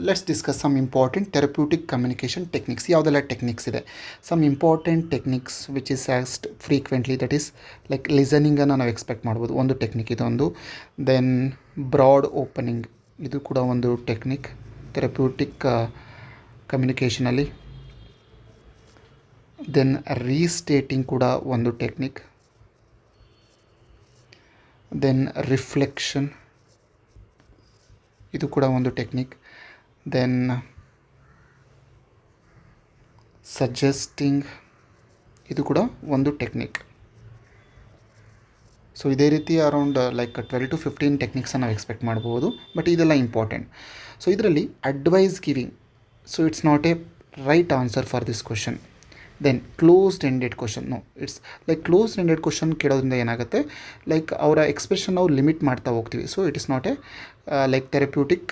let's discuss some important therapeutic communication techniques. ಯಾವುದೆಲ್ಲ techniques ಇದೆ, some important techniques which is asked frequently, that is like listening ಅನ್ನು ನಾವು expect ಮಾಡ್ಬೋದು, ಒಂದು technique ಇದೊಂದು. Then broad opening, ಇದು ಕೂಡ ಒಂದು ಟೆಕ್ನಿಕ್ ಥೆರಪ್ಯೂಟಿಕ್ ಕಮ್ಯುನಿಕೇಷನಲ್ಲಿ. ದೆನ್ ರೀಸ್ಟೇಟಿಂಗ್ ಕೂಡ ಒಂದು ಟೆಕ್ನಿಕ್. ದೆನ್ ರಿಫ್ಲೆಕ್ಷನ್, ಇದು ಕೂಡ ಒಂದು ಟೆಕ್ನಿಕ್. ದೆನ್ ಸಜೆಸ್ಟಿಂಗ್, ಇದು ಕೂಡ ಒಂದು ಟೆಕ್ನಿಕ್. ಸೊ ಇದೇ ರೀತಿ ಅರೌಂಡ್ ಲೈಕ್ 12 to 15 ಟೆಕ್ನಿಕ್ಸನ್ನು ನಾವು ಎಕ್ಸ್ಪೆಕ್ಟ್ ಮಾಡ್ಬೋದು, ಬಟ್ ಇದೆಲ್ಲ ಇಂಪಾರ್ಟೆಂಟ್. ಸೊ ಇದರಲ್ಲಿ advice giving, so it's not a right answer for this question. Then closed ended question, no, it's like closed ended question ಕೇಳೋದ್ರಿಂದ ಏನಾಗುತ್ತೆ, ಲೈಕ್ ಅವರ expression ನಾವು ಲಿಮಿಟ್ ಮಾಡ್ತಾ ಹೋಗ್ತೀವಿ. So it is not a like therapeutic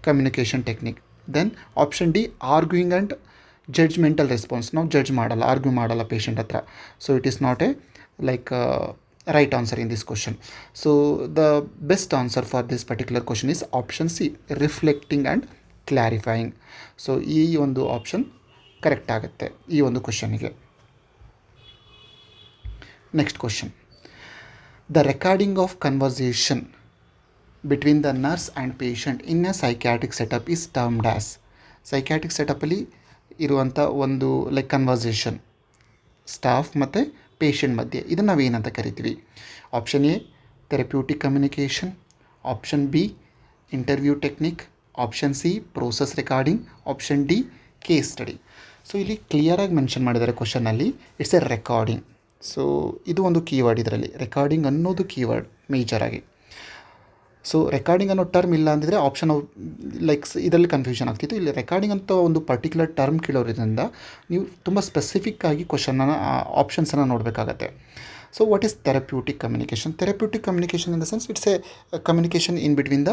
communication technique. Then option D arguing and judgmental response, ನಾವು judge ಮಾಡಲ್ಲ, argue ಮಾಡಲ್ಲ patient ಹತ್ರ. So it is not a like right answer in this question. So the best answer for this particular question is option C, reflecting and clarifying. So ಈ ಒಂದು option correct ಆಗುತ್ತೆ ಈ ಒಂದು ಕ್ವಶನಿಗೆ. Next question, the recording of conversation between the nurse and patient in a psychiatric setup is termed as. Psychiatric ಸೆಟಪ್ಪಲ್ಲಿ ಇರುವಂಥ ಒಂದು like conversation staff ಮತ್ತು ಪೇಷಂಟ್ ಮಧ್ಯೆ, ಇದನ್ನು ನಾವೇನಂತ ಕರಿತೀವಿ? Option A therapeutic communication, option B interview technique, option C process recording, option D case study. So ಇಲ್ಲಿ ಕ್ಲಿಯರಾಗಿ ಮೆನ್ಷನ್ ಮಾಡಿದ್ದಾರೆ ಕ್ವಶನಲ್ಲಿ, ಇಟ್ಸ್ ಎ ರೆಕಾರ್ಡಿಂಗ್. ಸೊ ಇದು ಒಂದು ಕೀವರ್ಡ್, ಇದರಲ್ಲಿ ರೆಕಾರ್ಡಿಂಗ್ ಅನ್ನೋದು ಕೀವರ್ಡ್ ಮೇಜರಾಗಿ. ಸೊ ರೆಕಾರ್ಡಿಂಗ್ ಅನ್ನೋ ಟರ್ಮ್ ಇಲ್ಲ ಅಂದಿದ್ರೆ ಆಪ್ಷನ್ ಲೈಕ್ ಇದರಲ್ಲಿ ಕನ್ಫ್ಯೂಷನ್ ಆಗ್ತಿತ್ತು. ಇಲ್ಲಿ ರೆಕಾರ್ಡಿಂಗ್ ಅಂತ ಒಂದು ಪರ್ಟಿಕ್ಯುಲರ್ ಟರ್ಮ್ ಕೇಳೋದ್ರಿಂದ ನೀವು ತುಂಬ ಸ್ಪೆಸಿಫಿಕ್ಕಾಗಿ ಕ್ವಶನನ್ನು ಆಪ್ಷನ್ಸನ್ನು ನೋಡಬೇಕಾಗತ್ತೆ. So what is therapeutic communication? Therapeutic communication in the sense it's a communication in between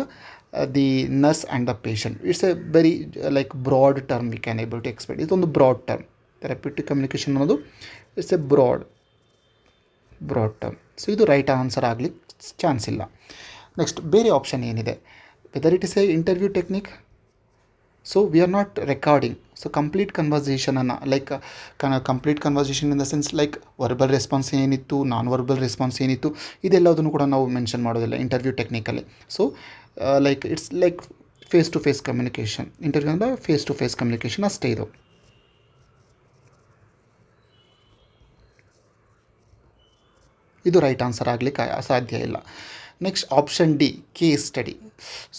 the nurse and the patient. It's a very like broad term we can able to expect. ಇದೊಂದು broad term. Therapeutic communication ಅನ್ನೋದು it's a broad term. So ಇದು right answer ಆಗಲಿಕ್ಕೆ chance ಇಲ್ಲ. Next ಬೇರೆ option ಏನಿದೆ, whether it is a interview technique. So we are not recording. So complete ಕನ್ವರ್ಸೇಷನನ್ನು like complete conversation in the sense like verbal response ಏನಿತ್ತು, non verbal response ಏನಿತ್ತು, ಇದೆಲ್ಲದನ್ನು ಕೂಡ ನಾವು ಮೆನ್ಷನ್ ಮಾಡೋದಿಲ್ಲ ಇಂಟರ್ವ್ಯೂ ಟೆಕ್ನಿಕಲ್ಲಿ. So like it's like face to face communication. Interview ಅಂದರೆ face to face communication ಅಷ್ಟೇ ಇದು. ಇದು ರೈಟ್ ಆನ್ಸರ್ ಆಗಲಿಕ್ಕೆ ಸಾಧ್ಯ ಇಲ್ಲ. Next option D, case study.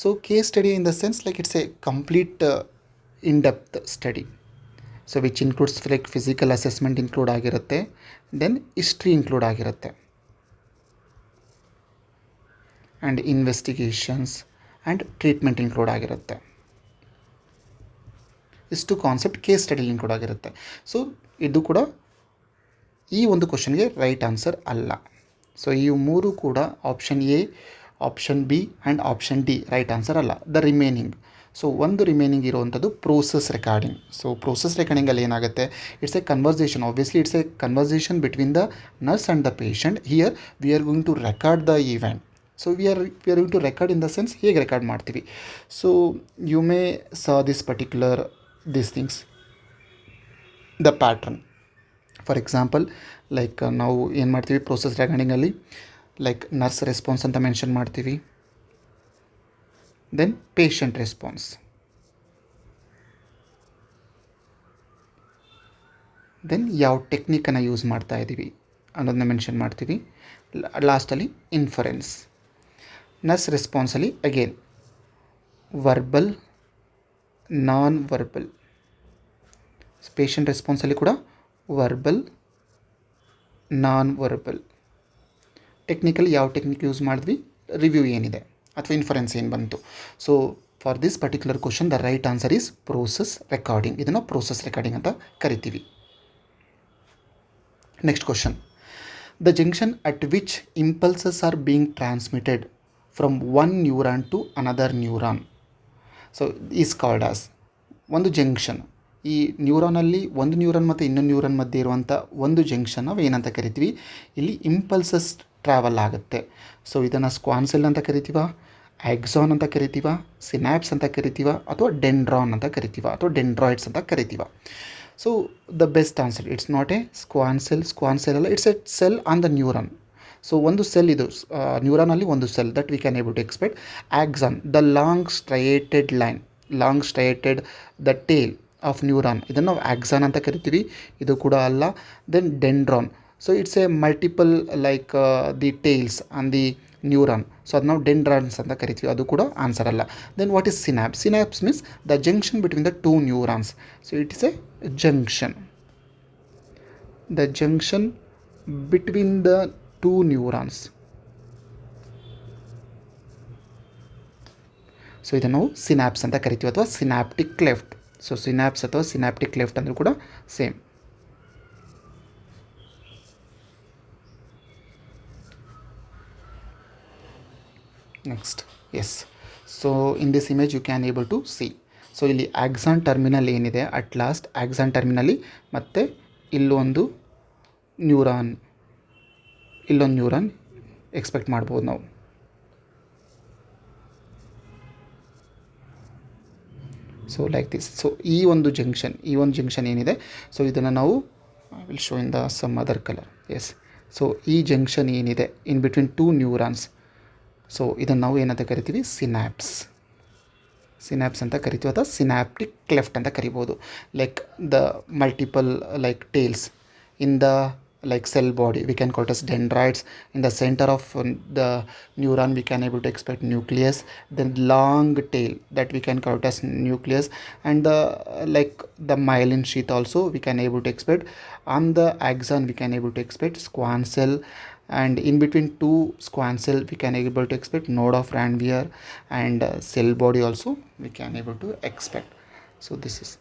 So case study in the sense like it's a complete in depth study. So which includes like physical assessment include ಆಗಿರುತ್ತೆ, then history include ಆಗಿರುತ್ತೆ, and investigations and treatment include ಆಗಿರುತ್ತೆ. ಇಷ್ಟು concept case ಸ್ಟಡಿಲಿ include ಆಗಿರುತ್ತೆ. So ಇದು ಕೂಡ ಈ ಒಂದು ಕ್ವಶನ್ಗೆ ರೈಟ್ ಆನ್ಸರ್ ಅಲ್ಲ. ಸೊ ಈ ಮೂರು ಕೂಡ option A, option B and option D right answer ಅಲ್ಲ. ದ ರಿಮೈನಿಂಗ್, ಸೊ ಒಂದು ರಿಮೈನಿಂಗ್ ಇರುವಂಥದ್ದು ಪ್ರೋಸೆಸ್ ರೆಕಾರ್ಡಿಂಗ್. ಸೊ ಪ್ರೋಸೆಸ್ ರೆಕಾರ್ಡಿಂಗಲ್ಲಿ ಏನಾಗುತ್ತೆ, it's a conversation. Obviously it's a conversation between the nurse and the patient. Here we are going to record the event. So we are going to record in the sense ಹೇಗೆ record ಮಾಡ್ತೀವಿ. So you may saw this particular these things, the pattern. For example like ನಾವು ಏನು ಮಾಡ್ತೀವಿ process ರೆಕಾರ್ಡಿಂಗಲ್ಲಿ, like nurse response ಅಂತ mention ಮಾಡ್ತೀವಿ, then patient response, then ಯಾವ ಟೆಕ್ನಿಕನ್ನು ಯೂಸ್ ಮಾಡ್ತಾ ಇದ್ದೀವಿ ಅನ್ನೋದನ್ನ ಮೆನ್ಷನ್ ಮಾಡ್ತೀವಿ. ಲಾಸ್ಟಲ್ಲಿ ಇನ್ಫರೆನ್ಸ್. ನರ್ಸ್ ರೆಸ್ಪಾನ್ಸಲ್ಲಿ again verbal, non verbal. Patient ರೆಸ್ಪಾನ್ಸಲ್ಲಿ ಕೂಡ ವರ್ಬಲ್, ನಾನ್ ವರ್ಬಲ್. ಟೆಕ್ನಿಕಲಿ ಯಾವ ಟೆಕ್ನಿಕ್ ಯೂಸ್ ಮಾಡಿದ್ವಿ, ರಿವ್ಯೂ ಏನಿದೆ ಅಥವಾ ಇನ್ಫರೆನ್ಸ್ ಏನು ಬಂತು. So for this particular question the right answer is process recording. ಇದನ್ನು ಪ್ರೋಸೆಸ್ ರೆಕಾರ್ಡಿಂಗ್ ಅಂತ ಕರಿತೀವಿ. Next question, the junction at which impulses are being transmitted from one neuron to another neuron so is called as. ಒಂದು junction, ಈ ನ್ಯೂರಾನಲ್ಲಿ ಒಂದು neuron ಮತ್ತು ಇನ್ನೊಂದು neuron ಮಧ್ಯೆ ಇರುವಂಥ ಒಂದು ಜಂಕ್ಷನ್ ನಾವು ಏನಂತ ಕರಿತೀವಿ, ಇಲ್ಲಿ ಇಂಪಲ್ಸಸ್ ಟ್ರಾವೆಲ್ ಆಗುತ್ತೆ. ಸೊ ಇದನ್ನು ಸ್ಕ್ವಾನ್ಸೆಲ್ ಅಂತ ಕರಿತೀವ, ಆಕ್ಸಾನ್ ಅಂತ ಕರಿತೀವ, ಸಿನಾಪ್ಸ್ ಅಂತ ಕರಿತೀವ, ಅಥವಾ ಡೆಂಡ್ರಾನ್ ಅಂತ ಕರಿತೀವ, ಅಥವಾ ಡೆಂಡ್ರಾಯ್ಡ್ಸ್ ಅಂತ ಕರಿತೀವ. So the best answer, it's not a Schwann cell. Schwann cell ಅಲ್ಲ, it's a cell on the neuron. So ಒಂದು ಸೆಲ್ ಇದು ನ್ಯೂರಾನಲ್ಲಿ ಒಂದು cell that we can able to expect. Axon, the long striated line, long striated the tail of neuron, ಇದನ್ನು ನಾವು ಆಕ್ಸಾನ್ ಅಂತ ಕರಿತೀವಿ, ಇದು ಕೂಡ ಅಲ್ಲ. Then dendron, so it's a multiple like the tails on the neuron, so ಅದು ನಾವು ಡೆಂಡ್ರಾನ್ಸ್ ಅಂತ ಕರಿತೀವಿ, ಅದು ಕೂಡ ಆನ್ಸರ್ ಅಲ್ಲ. Then what is synapse? Synapse means the junction between the two neurons. So it is a junction, the junction between the two neurons. So ಇದನ್ನು ನಾವು synapse ಅಂತ ಕರಿತೀವಿ ಅಥವಾ ಸಿನಾಪ್ಟಿಕ್ ಕ್ಲೆಫ್ಟ್. ಸೊ ಸಿನಾಪ್ಸ್ ಅಥವಾ ಸಿನಾಪ್ಟಿಕ್ ಕ್ಲೆಫ್ಟ್ ಅಂದರೂ ಕೂಡ same. Next, yes. So in this image you can able to see. So ಇಲ್ಲಿ axon terminal ಏನಿದೆ, ಅಟ್ ಲಾಸ್ಟ್ ಆಕ್ಸಾನ್ ಟರ್ಮಿನಲ್ಲಿ ಮತ್ತು ಇಲ್ಲೊಂದು ನ್ಯೂರಾನ್ ಎಕ್ಸ್ಪೆಕ್ಟ್ ಮಾಡ್ಬೋದು ನಾವು. So like this. ಸೊ ಈ ಒಂದು ಜಂಕ್ಷನ್ ಏನಿದೆ, ಸೊ ಇದನ್ನು ನಾವು I will show in the some other colour. Yes. So ಈ ಜಂಕ್ಷನ್ ಏನಿದೆ in between two neurons, so ಇದನ್ನು ನಾವು ಏನಂತ ಕರಿತೀವಿ, ಸಿನಾಪ್ಸ್ ಅಂತ ಕರಿತೀವಿ, ಅಥವಾ ಸಿನಾಪ್ಟಿಕ್ ಕ್ಲೆಫ್ಟ್ ಅಂತ ಕರಿಬೋದು. Like the multiple like tails in the like cell body, we can call it as dendrites. In the center of the neuron we can able to expect nucleus, then long tail that we can call it as nucleus, and the like the myelin sheath also we can able to expect. On the axon we can able to expect squam cell, and in between two squam cell we can able to expect node of Ranvier, and cell body also we can able to expect. So this is,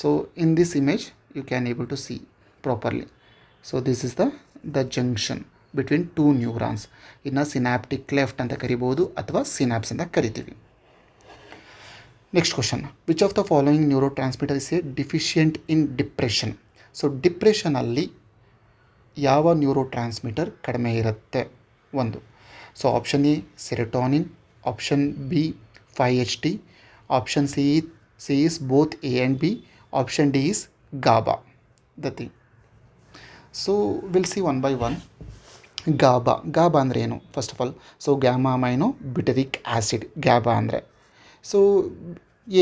so in this image you can able to see properly. So this is the junction between two neurons. ಇದನ್ನ synaptic cleft ಅಂತ ಕರಿಬೋದು ಅಥವಾ synapse ಅಂತ ಕರಿತೀವಿ. Next question, which of the following neurotransmitter is a deficient in depression? So ಡಿಪ್ರೆಷನಲ್ಲಿ ಯಾವ neurotransmitter ಕಡಿಮೆ ಇರುತ್ತೆ? ಒಂದು, so option A serotonin, option B 5-HT, option C is both A and B, option D is GABA. The thing. So we'll see one by one. GABA ಅಂದರೆ ಏನು? First of all, so gamma amino butyric acid GABA ಅಂದರೆ. So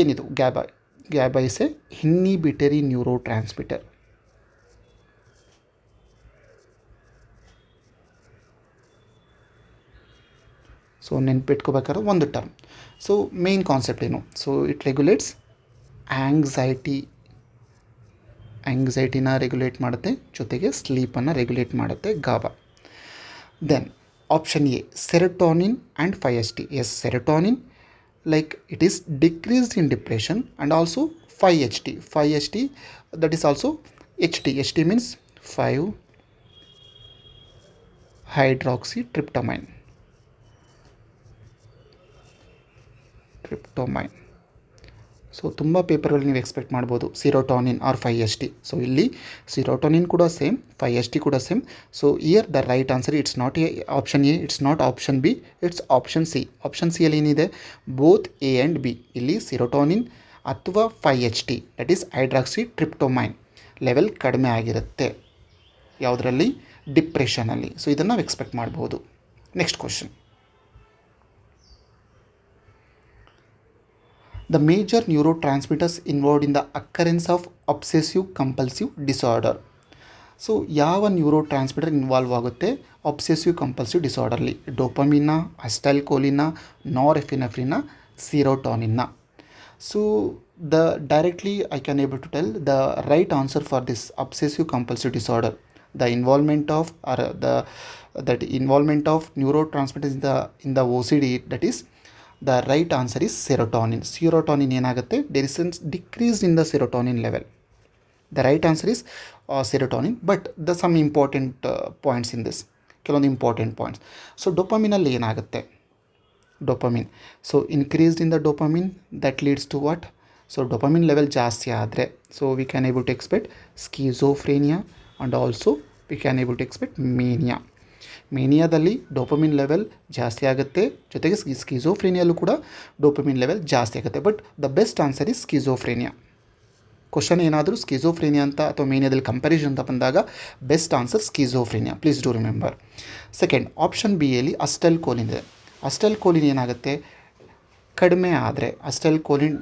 ಏನಿದು GABA is a inhibitory neuro transmitter. So ನೆನ್ಪಿಟ್ಕೋಬೇಕಾದ್ರೆ ಒಂದು term. So main concept ಏನು? So it regulates ಆ್ಯಂಗ್ಸೈಟಿನ regulate ಮಾಡುತ್ತೆ, ಜೊತೆಗೆ ಸ್ಲೀಪನ್ನು ರೆಗ್ಯುಲೇಟ್ ಮಾಡುತ್ತೆ GABA. Then option A serotonin and 5-HT. Yes, serotonin like it is decreased in depression, and also 5-HT that is also HT means 5 hydroxytryptamine. So ತುಂಬ ಪೇಪರ್ಗಳಲ್ಲಿ ನೀವು expect ಮಾಡ್ಬೋದು ಸಿರೋಟೋನಿನ್ R 5-HT. So ಇಲ್ಲಿ ಸಿರೋಟೋನಿನ್ ಕೂಡ same, 5-HT ಕೂಡ same. So here the right answer it's not option A, it's not option B, it's option C. Option ಸಿಯಲ್ಲಿ ಏನಿದೆ? Both A and B. ಇಲ್ಲಿ ಸಿರೋಟೋನಿನ್ ಅಥವಾ 5-HT ದಟ್ ಈಸ್ ಹೈಡ್ರಾಕ್ಸಿಟ್ರಿಪ್ಟೋಮೈನ್ ಲೆವೆಲ್ ಕಡಿಮೆ ಆಗಿರುತ್ತೆ. ಯಾವುದರಲ್ಲಿ? ಡಿಪ್ರೆಷನಲ್ಲಿ. ಸೊ ಇದನ್ನು ನಾವು ಎಕ್ಸ್ಪೆಕ್ಟ್ ಮಾಡ್ಬೋದು. Next question. The major neurotransmitters involved in the occurrence of obsessive compulsive disorder. So ಯಾವ ನ್ಯೂರೋ ಟ್ರಾನ್ಸ್ಮಿಟರ್ ಇನ್ವಾಲ್ವ್ ಆಗುತ್ತೆ ಅಬ್ಸೆಸಿವ್ ಕಂಪಲ್ಸಿವ್ ಡಿಸಾರ್ಡರ್ಲಿ? ಡೋಪಮಿನ್ನ, ಅಸ್ಟೈಲ್ಕೋಲಿನ, ನಾರೆಫಿನೆಫ್ರಿನ, ಸಿರೋಟೋನಿನ್ನ? So directly I can able to tell the right answer for this obsessive compulsive disorder, the involvement of neurotransmitters in the OCD, that is the right answer is serotonin. Serotonin ಏನಾಗುತ್ತೆ? there is a decrease in the serotonin level. The right answer is serotonin, but the some important points in this, ಕೆಲವೊಂದು important points. So ಡೋಪಮಿನಲ್ಲಿ ಏನಾಗುತ್ತೆ? Dopamine, so increased in the dopamine that leads to what? So dopamine level ಜಾಸ್ತಿ ಆದರೆ, so we can able to expect schizophrenia and also we can able to expect mania. ಮೇನಿಯಾದಲ್ಲಿ dopamine level ಜಾಸ್ತಿ ಆಗುತ್ತೆ, ಜೊತೆಗೆ ಸ್ಕಿಝೋಫ್ರೇನಿಯಲ್ಲೂ ಕೂಡ ಡೋಪಮಿನ್ ಲೆವೆಲ್ ಜಾಸ್ತಿ ಆಗುತ್ತೆ. But the best answer is schizophrenia. Question ಏನಾದರೂ ಸ್ಕಿಝೋಫ್ರೇನಿಯಾ ಅಂತ ಅಥವಾ ಮೇನಿಯಾದಲ್ಲಿ ಕಂಪ್ಯಾರಿಸನ್ ಅಂತ ಬಂದಾಗ best answer schizophrenia, please do remember. Second option B ಯಲ್ಲಿ ಅಸ್ಟೈಲ್ಕೋಲಿನ್ ಇದೆ. ಅಸ್ಟೈಲ್ಕೋಲಿನ್ ಏನಾಗುತ್ತೆ? ಕಡಿಮೆ ಆದರೆ, ಅಸ್ಟೈಲ್ಕೋಲಿನ್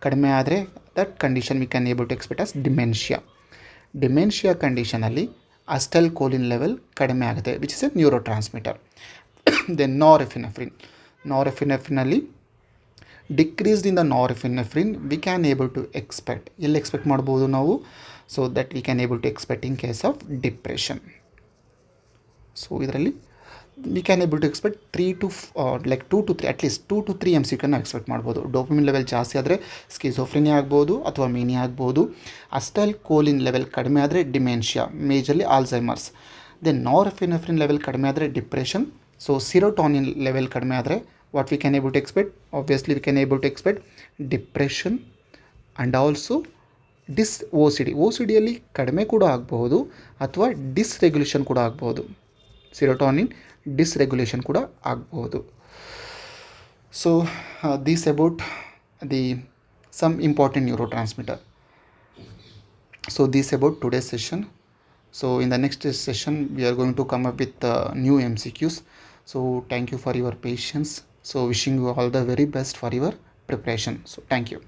ಕಡಿಮೆ ಆದರೆ that condition we can able to expect as dementia ಕಂಡೀಷನಲ್ಲಿ ಅಸ್ಟೈಲ್ಕೋಲಿನ್ ಲೆವೆಲ್ ಕಡಿಮೆ ಆಗುತ್ತೆ, which is a neurotransmitter. Then ನಾರೆಫಿನೆಫ್ರಿನಲ್ಲಿ decreased in the norepinephrine we can able to expect, ಎಲ್ಲಿ ಎಕ್ಸ್ಪೆಕ್ಟ್ ಮಾಡ್ಬೋದು ನಾವು? So that we can able to expect in case of depression. So ಇದರಲ್ಲಿ we can able to expect 2 to 3 at least 2 to 3 MCQ expect ಮಾಡ್ಬೋದು. Dopamine level ಜಾಸ್ತಿ ಆದರೆ ಸ್ಕಿಝೋಫ್ರೆನಿಯಾ ಆಗ್ಬೋದು ಅಥವಾ mania ಆಗ್ಬೋದು. ಅಸ್ಟೈಲ್ಕೋಲಿನ್ ಲೆವೆಲ್ ಕಡಿಮೆ ಆದರೆ dementia, majorly Alzheimer's. Then norepinephrine level ಕಡಿಮೆ ಆದರೆ ಡಿಪ್ರೆಷನ್. ಸೊ ಸಿರೋಟೋನಿನ್ ಲೆವೆಲ್ ಕಡಿಮೆ ಆದರೆ what we can able to expect? Obviously we can able to expect depression and also OCDಯಲ್ಲಿ ಕಡಿಮೆ ಕೂಡ ಆಗಬಹುದು ಅಥವಾ ಡಿಸ್ರೆಗ್ಯುಲೇಷನ್ ಕೂಡ ಆಗ್ಬೋದು. ಸಿರೋಟೋನಿನ್ ಡಿಸ್ರೆಗ್ಯುಲೇಷನ್ ಕೂಡ ಆಗಬಹುದು. So this about the some important neuro transmitter. So this about today's session. So in the next session we are going to come up with new MCQs. So thank you for your patience. So wishing you all the very best for your preparation. So thank you.